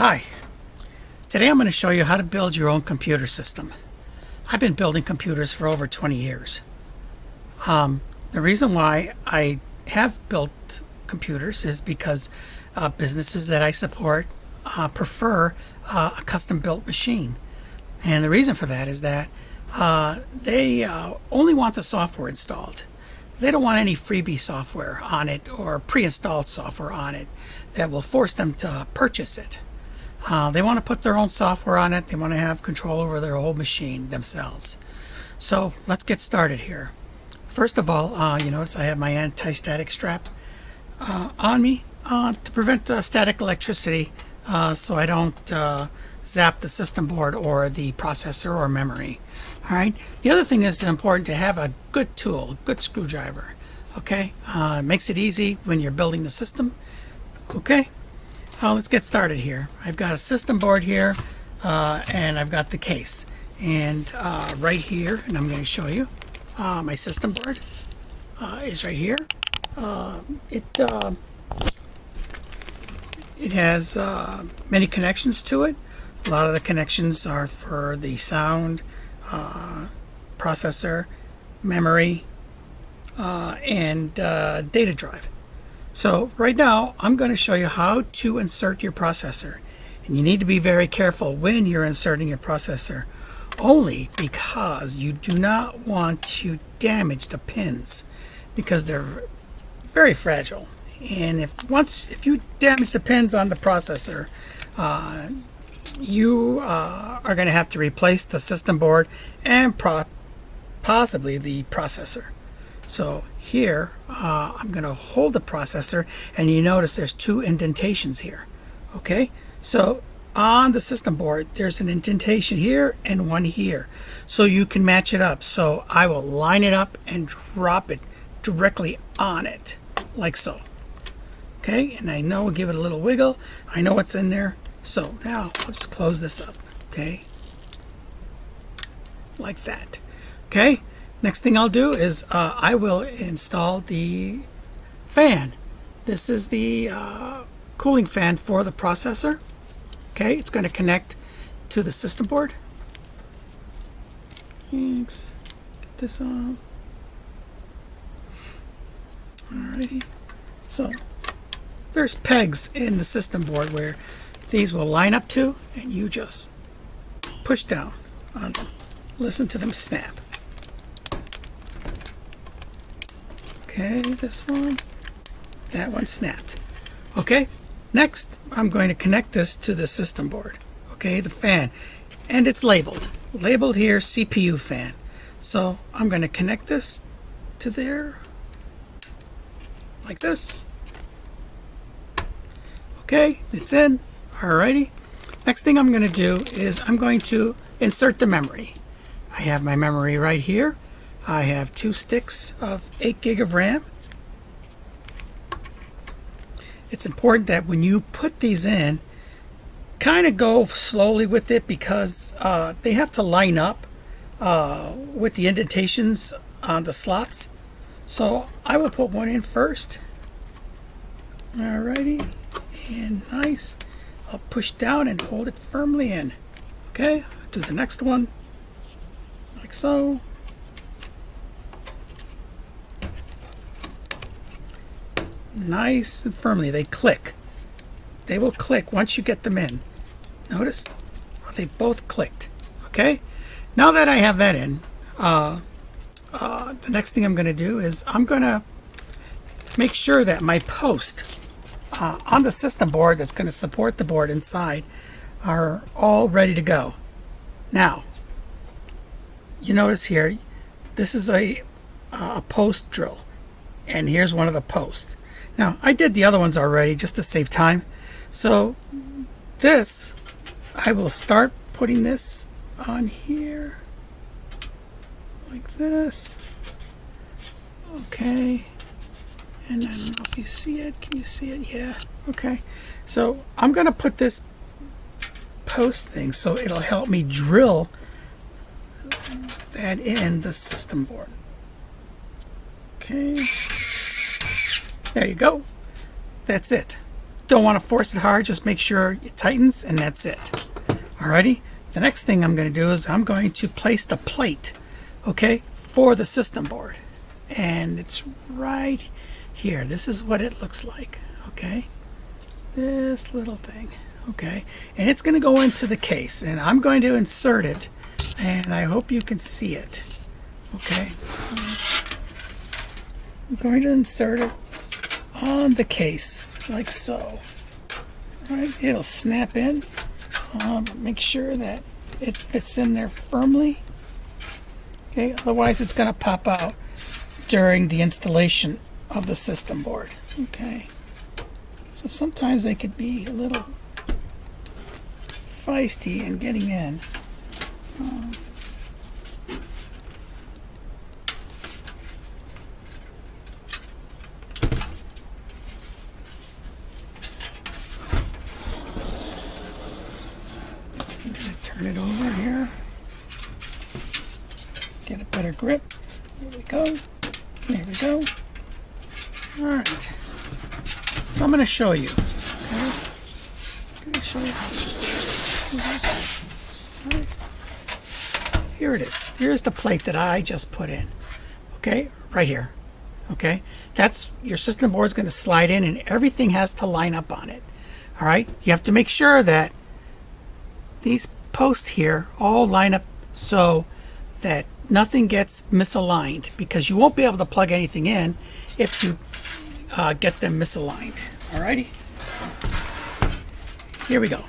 Hi, today I'm going to show you how to build your own computer system. I've been building computers for over 20 years. The reason why I have built computers is because businesses that I support prefer a custom built machine. And the reason for that is that they only want the software installed. They don't want any freebie software on it or pre-installed software on it that will force them to purchase it. They want to put their own software on it. They want to have control over their whole machine themselves. So let's get started here. First of all, you notice I have my anti-static strap on me to prevent static electricity so I don't zap the system board or the processor or memory. All right. The other thing is important to have a good tool, a good screwdriver. Okay. It makes it easy when you're building the system. Okay. Let's get started here. I've got a system board here, and I've got the case. And right here, and I'm going to show you, my system board is right here. It has many connections to it. A lot of the connections are for the sound, processor, memory, and data drive. So right now I'm going to show you how to insert your processor, and you need to be very careful when you're inserting your processor, only because you do not want to damage the pins because they're very fragile. And if you damage the pins on the processor, you are going to have to replace the system board and possibly the processor. So here I'm going to hold the processor, and you notice there's two indentations here. Okay, so on the system board there's an indentation here and one here, so you can match it up. So I will line it up and drop it directly on it like so. Okay, and I know we'll give it a little wiggle. I know what's in there. So now I'll just close this up. Okay, like that. Okay. Next thing I'll do is I will install the fan. This is the cooling fan for the processor. Okay, it's going to connect to the system board. Thanks. Get this on. Alrighty. So there's pegs in the system board where these will line up to, and you just push down on them. Listen to them snap. Okay, this one, that one snapped. Okay, next I'm going to connect this to the system board. Okay, the fan, and it's labeled here CPU fan. So I'm going to connect this to there like this. Okay, it's in. Alrighty. Next thing I'm going to do is I'm going to insert the memory. I have my memory right here. I have 2 sticks of 8 gig of RAM. It's important that when you put these in, kind of go slowly with it because they have to line up with the indentations on the slots. So I will put one in first. Alrighty, and nice. I'll push down and hold it firmly in. Okay, I'll do the next one like so. Nice and firmly. They click. They will click once you get them in. Notice they both clicked. Okay, now that I have that in, the next thing I'm going to do is I'm going to make sure that my post on the system board that's going to support the board inside are all ready to go. Now you notice here this is a post drill, and here's one of the posts. Now, I did the other ones already just to save time. So this, I will start putting this on here like this. Okay. And I don't know if you see it. Can you see it? Yeah. Okay. So I'm going to put this post thing so it'll help me drill that in the system board. Okay. There you go. That's it. don't want to force it hard, just make sure it tightens, and that's it. Alrighty, the next thing I'm going to do is I'm going to place the plate, okay, for the system board. And it's right here. This is what it looks like, okay? This little thing, okay? And it's going to go into the case, and I'm going to insert it, and I hope you can see it, okay? I'm going to insert it on the case, like so. All right, it'll snap in. Make sure that it fits in there firmly. Okay, otherwise it's going to pop out during the installation of the system board. Okay, so sometimes they could be a little feisty in getting in. I'm going to turn it over here. Get a better grip. There we go. There we go. All right. So I'm going to show you. Okay? I'm going to show you how this is. See this? All right. Here it is. Here's the plate that I just put in. Okay, right here. Okay, that's your system board's going to slide in, and everything has to line up on it. All right, you have to make sure that these posts here all line up so that nothing gets misaligned, because you won't be able to plug anything in if you get them misaligned. Alrighty, here we go.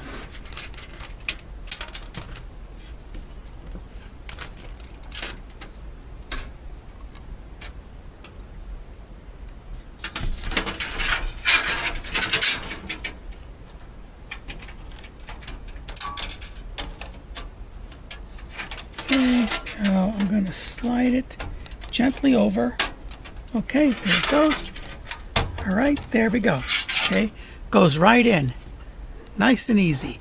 Now I'm going to slide it gently over. Okay, there it goes. All right, there we go. Okay, goes right in. Nice and easy.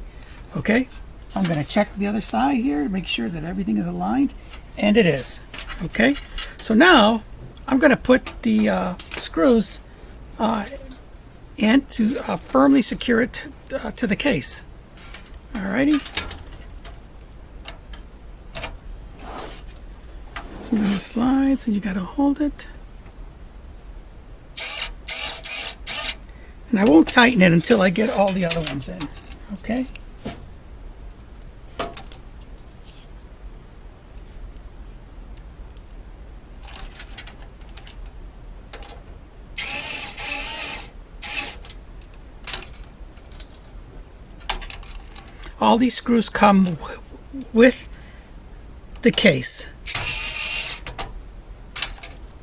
Okay, I'm going to check the other side here to make sure that everything is aligned, and it is. Okay, so now I'm going to put the screws in to firmly secure it to the case. Alrighty. So it slides, and you got to hold it. And I won't tighten it until I get all the other ones in. Okay. All these screws come with the case,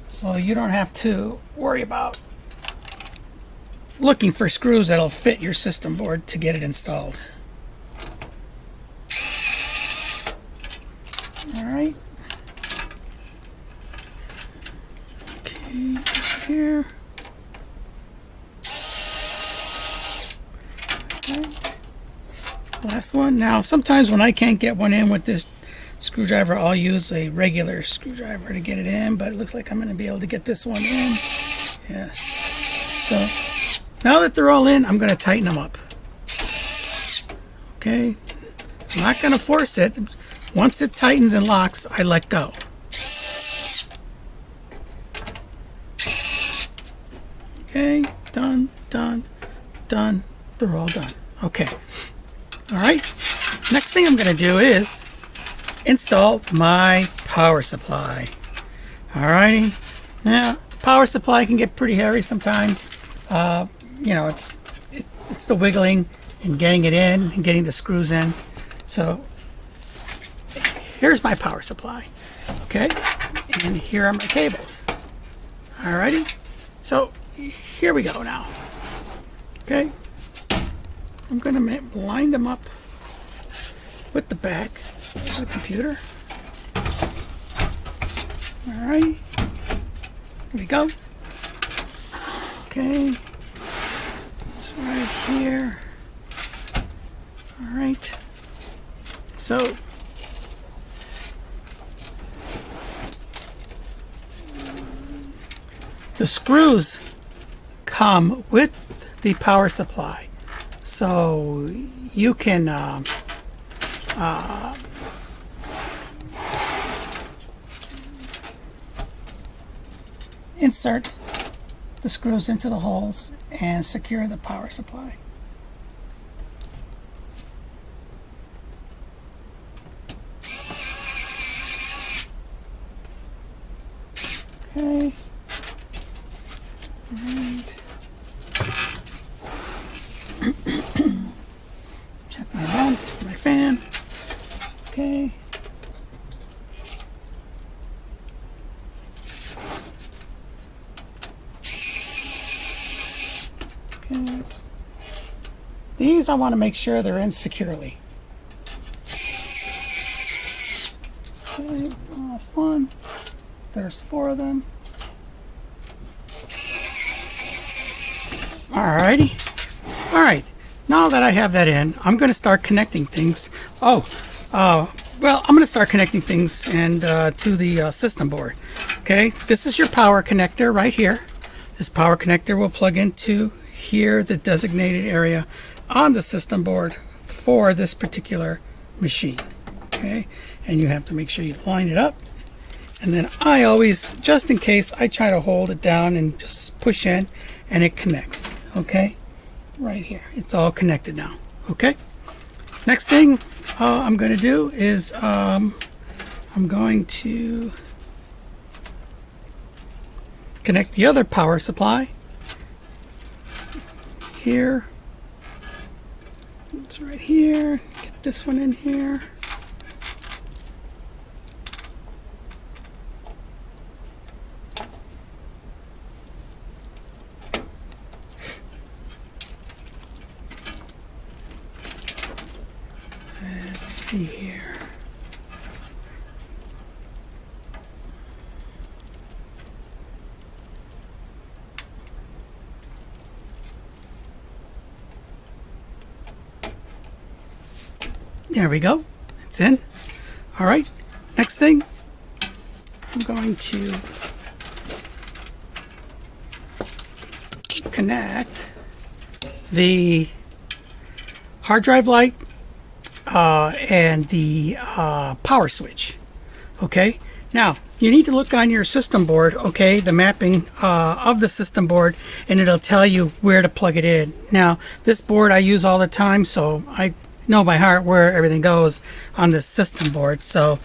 so you don't have to worry about looking for screws that'll fit your system board to get it installed. All right. Okay, here. All right. Last one. Now, sometimes when I can't get one in with this screwdriver, I'll use a regular screwdriver to get it in, but it looks like I'm going to be able to get this one in. Yes. So now that they're all in, I'm going to tighten them up. Okay. I'm not going to force it. Once it tightens and locks, I let go. Okay. Done, done, done. They're all done. Okay. All right. Next thing I'm going to do is install my power supply. Alrighty. Now, the power supply can get pretty heavy sometimes. You know, it's the wiggling and getting it in and getting the screws in. So here's my power supply. Okay, and here are my cables. Alrighty. So here we go now. Okay, I'm going to line them up with the back of the computer. All right, here we go. Okay, it's right here. All right, so the screws come with the power supply. So you can insert the screws into the holes and secure the power supply. Okay. Right. Check my vent, my fan. Okay. Okay. These I want to make sure they're in securely. Okay, last one. There's 4 of them. Alrighty. Alright. Now that I have that in, I'm going to start connecting things. Well, I'm going to start connecting things and to the system board. Okay, this is your power connector right here. This power connector will plug into here, the designated area on the system board for this particular machine. Okay, and you have to make sure you line it up. And then I always, just in case, I try to hold it down and just push in and it connects. Okay, right here. It's all connected now. Okay, next thing I'm going to do is I'm going to connect the other power supply here. It's right here. Get this one in here. Let's see here. There we go. It's in. All right. Next thing, I'm going to connect the hard drive light and the power switch. Okay, now you need to look on your system board, okay, the mapping of the system board, and it'll tell you where to plug it in. Now this board I use all the time, so I know by heart where everything goes on this system board. So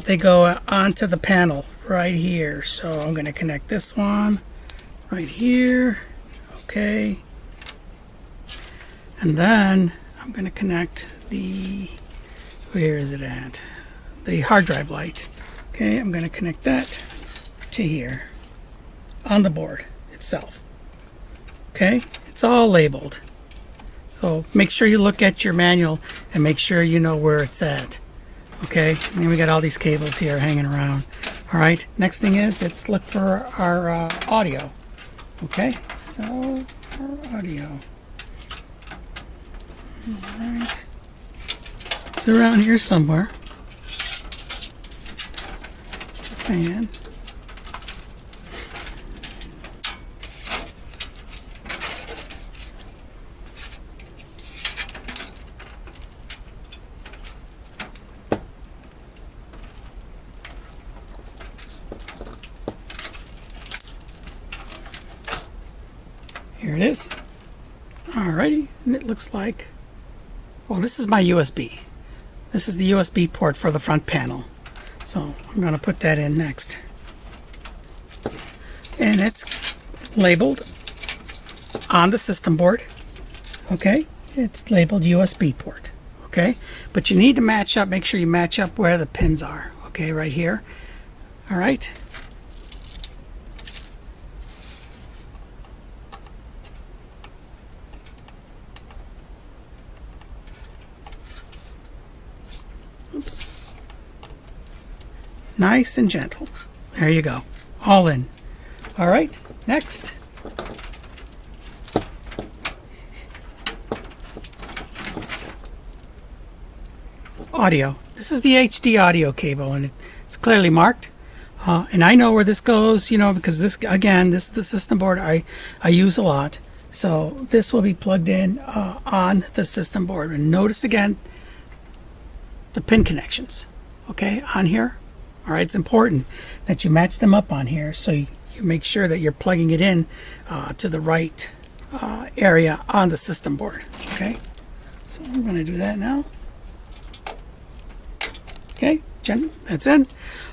they go onto the panel right here. So I'm going to connect this one right here. Okay, and then I'm going to connect the, where is it at? The hard drive light. Okay, I'm going to connect that to here on the board itself. Okay, it's all labeled. So make sure you look at your manual and make sure you know where it's at. Okay, and we got all these cables here hanging around. All right, next thing is let's look for our audio. Okay, so our audio. All right, it's around here somewhere. It's a fan. Here it is. Alrighty, and it looks like, well, this is my USB. This is the USB port for the front panel. So I'm going to put that in next. And it's labeled on the system board. Okay, it's labeled USB port. Okay, but you need to match up, make sure you match up where the pins are. Okay, right here. All right. Oops. Nice and gentle. There you go. All in. All right. Next. Audio. This is the HD audio cable, and it's clearly marked. And I know where this goes, you know, because this, again, this is the system board I use a lot. So this will be plugged in on the system board. And notice again the pin connections, okay, on here. All right, it's important that you match them up on here so you make sure that you're plugging it in to the right area on the system board, okay? So I'm going to do that now. Okay, that's in.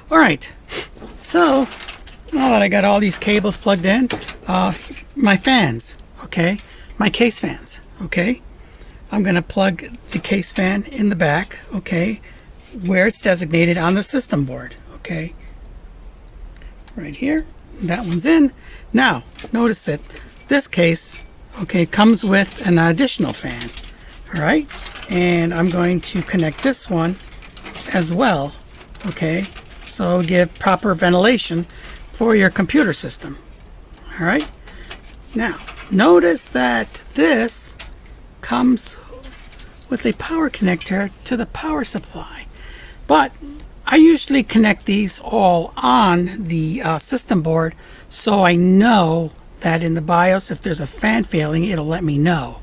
All right, so now that I got all these cables plugged in, my fans, okay, my case fans, okay, I'm going to plug the case fan in the back, okay, where it's designated on the system board, okay, right here. That one's in. Now, notice that this case, okay, comes with an additional fan, all right, and I'm going to connect this one as well, okay, so give proper ventilation for your computer system, all right. Now, notice that this comes with a power connector to the power supply, but I usually connect these all on the system board so I know that in the BIOS, if there's a fan failing, it'll let me know.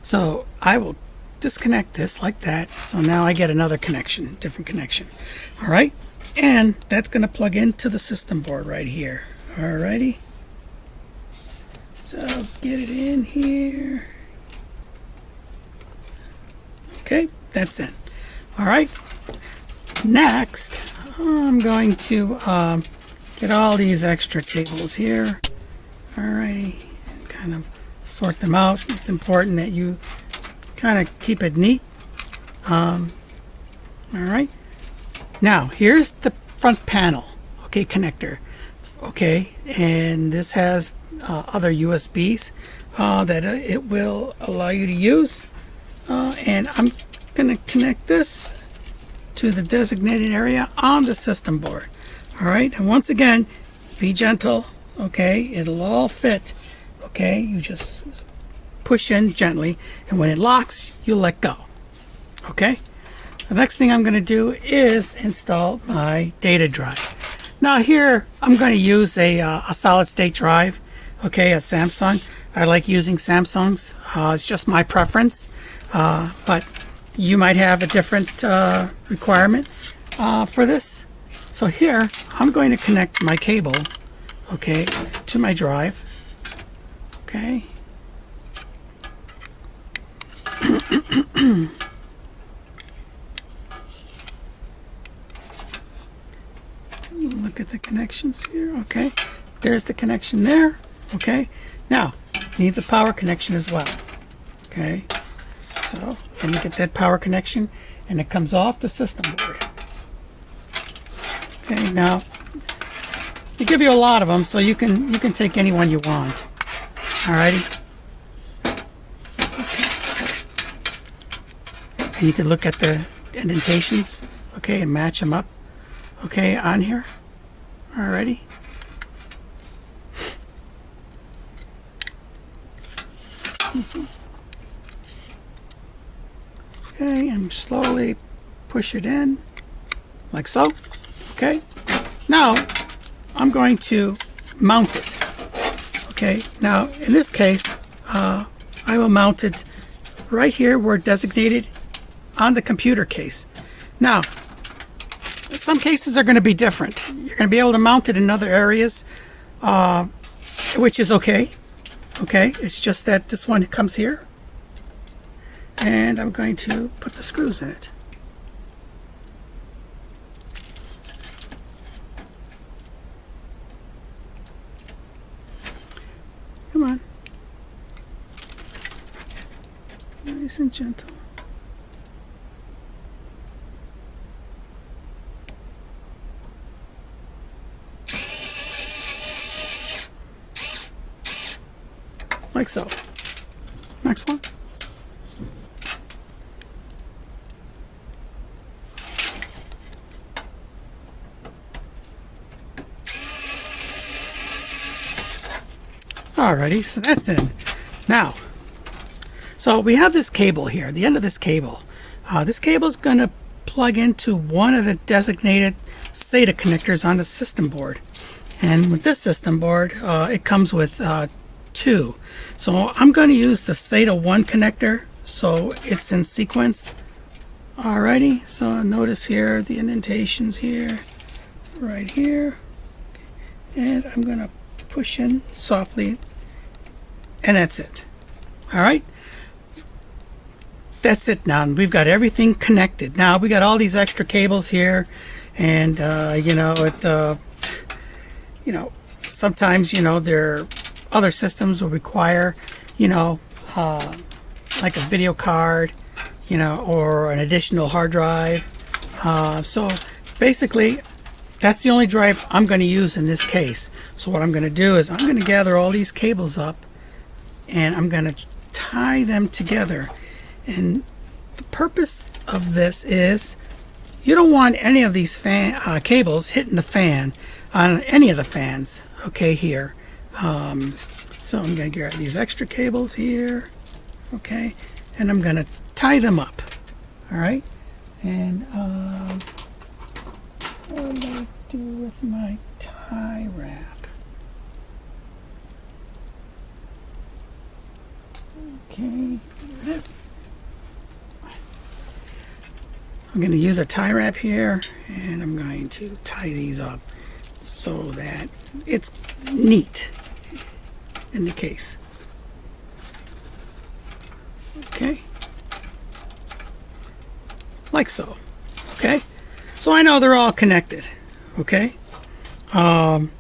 So I will disconnect this like that. So now I get another connection, different connection. All right. And that's going to plug into the system board right here. All righty. So get it in here. Okay, that's in. All right. Next, I'm going to get all these extra cables here. Alrighty, and kind of sort them out. It's important that you kind of keep it neat. Alright, now here's the front panel, okay, connector. Okay, and this has other USBs that it will allow you to use. And I'm going to connect this to the designated area on the system board. All right, and once again, be gentle, okay? It'll all fit, okay? You just push in gently, and when it locks, you let go, okay? The next thing I'm going to do is install my data drive. Now here, I'm going to use a solid state drive, okay, a Samsung. I like using Samsungs. It's just my preference, but you might have a different requirement for this. So here, I'm going to connect my cable, okay, to my drive, okay. Look at the connections here, okay. There's the connection there, okay. Now, needs a power connection as well, okay. So let me get that power connection, and it comes off the system board. Okay, now they give you a lot of them, so you can take any one you want. Alrighty. Okay. And you can look at the indentations, okay, and match them up, okay, on here. Alrighty. This one. Okay, and slowly push it in, like so. Okay, now I'm going to mount it. Okay, now in this case, I will mount it right here where designated on the computer case. Now, some cases are going to be different. You're going to be able to mount it in other areas, which is okay. Okay, it's just that this one comes here. And I'm going to put the screws in it. Come on. Nice and gentle. Like so. Next one. Alrighty, so that's in. Now, so we have this cable here, the end of this cable. This cable is going to plug into one of the designated SATA connectors on the system board. And with this system board, it comes with 2. So I'm going to use the SATA 1 connector, so it's in sequence. Alrighty, so notice here the indentations here, right here, and I'm going to push in softly, and that's it. Alright, that's it now. We've got everything connected. Now we got all these extra cables here, and sometimes there other systems will require like a video card, or an additional hard drive. So basically that's the only drive I'm going to use in this case. So what I'm going to do is I'm going to gather all these cables up and I'm going to tie them together. And the purpose of this is you don't want any of these cables hitting the fan on any of the fans. Okay, here. So I'm going to grab these extra cables here. Okay, and I'm going to tie them up. All right, and what do I do with my tie wrap? Okay, this. I'm going to use a tie wrap here, and I'm going to tie these up so that it's neat in the case. Okay, like so. Okay, so I know they're all connected. Okay, and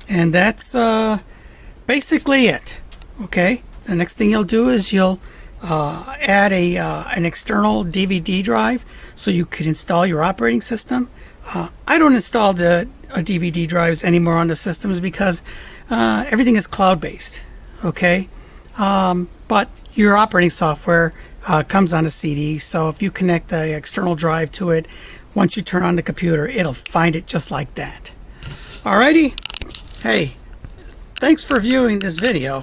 that's basically it. Okay, the next thing you'll do is you'll add an external DVD drive so you could install your operating system. I don't install the DVD drives anymore on the systems because everything is cloud-based. Okay, but your operating software comes on a CD, so if you connect the external drive to it, once you turn on the computer, it'll find it just like that. Alrighty, hey, thanks for viewing this video.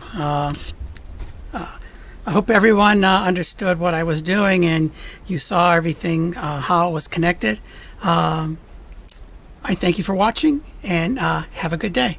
I hope everyone understood what I was doing and you saw everything, how it was connected. I thank you for watching, and have a good day.